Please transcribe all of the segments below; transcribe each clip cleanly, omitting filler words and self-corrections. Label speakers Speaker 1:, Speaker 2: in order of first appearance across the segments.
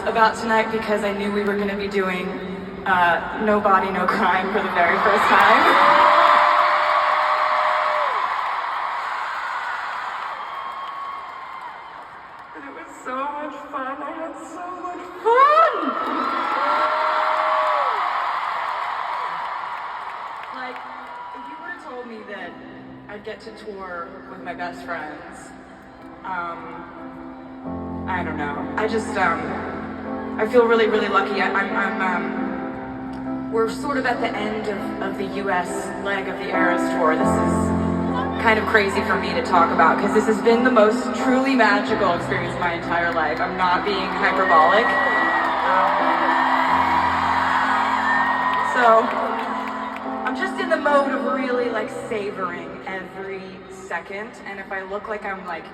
Speaker 1: about tonight because I knew we were going to be doing No Body, No Crime for the very first time. And it was so much fun. I had so much fun! Like, if you would have told me that I'd get to tour with my best friends, I don't know. I feel really, really lucky. We're sort of at the end of the US leg of the Eras tour. This is kind of crazy for me to talk about because this has been the most truly magical experience of my entire life. I'm not being hyperbolic. So I'm just in the mode of really like savoring every second, and if I look like I'm like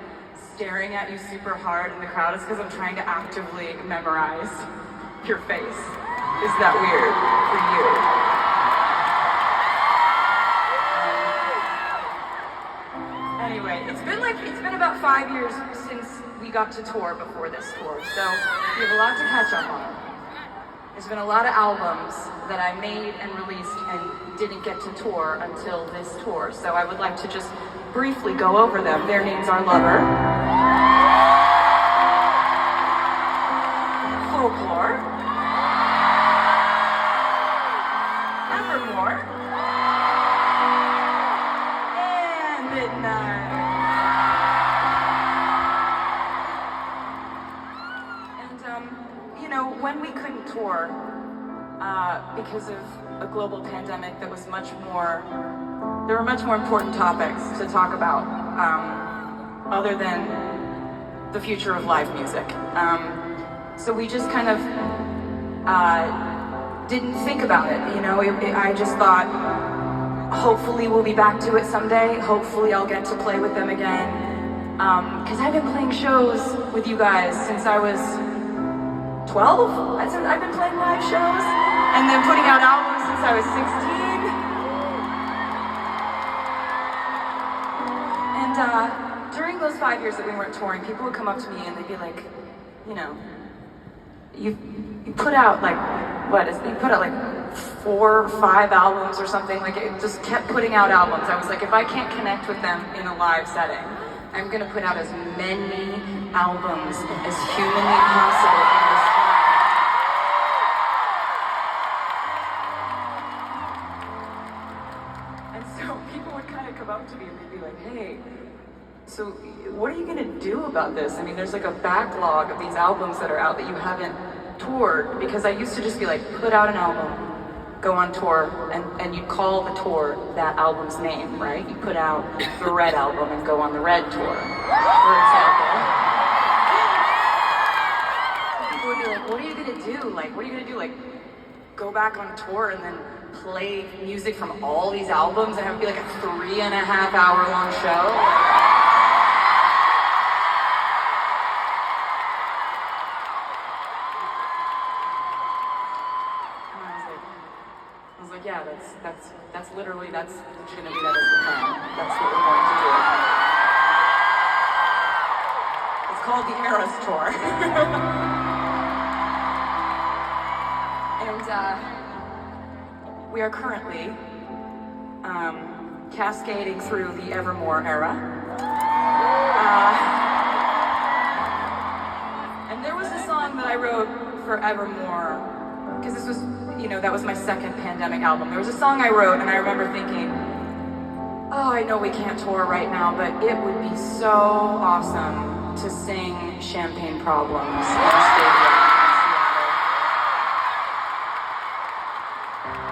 Speaker 1: staring at you super hard in the crowd, it's because I'm trying to actively memorize your face. Is that weird for you? Anyway, it's been about 5 years since we got to tour before this tour, so we have a lot to catch up on. There's been a lot of albums that I made and released and didn't get to tour until this tour, so I would like to just briefly go over them. Their names are Lover, Folklore, Evermore, and Midnight. And you know, when we couldn't tour because of a global pandemic that was there were much more important topics to talk about other than the future of live music. So we just kind of didn't think about it, you know. I just thought, hopefully we'll be back to it someday. Hopefully I'll get to play with them again. Because I've been playing shows with you guys since I was 12. I've been playing live shows and then putting out albums since I was 16. And during those 5 years that we weren't touring, people would come up to me and they'd be like, you know, you put out like, you put out like 4 or 5 albums or something. Like, it just kept putting out albums. I was like, if I can't connect with them in a live setting, I'm gonna put out as many albums as humanly possible in this time. And so people would kind of come up to me and they'd be like, hey, so what are you gonna do about this? I mean, there's like a backlog of these albums that are out that you haven't toured. Because I used to just be like, put out an album, go on tour, and you call the tour that album's name, right? You put out the Red album and go on the Red tour, for example. People would be like, what are you gonna do? Like, what are you gonna do? Like, go back on tour and then play music from all these albums and have it be like a 3.5 hour long show? Yeah, that's literally, that's gonna be that is the plan. That's what we're going to do. It's called the Eras Tour. And we are currently cascading through the Evermore era. And there was a song that I wrote for Evermore, because this was, you know, that was my second pandemic album. There was a song I wrote, and I remember thinking, oh, I know we can't tour right now, but it would be so awesome to sing Champagne Problems.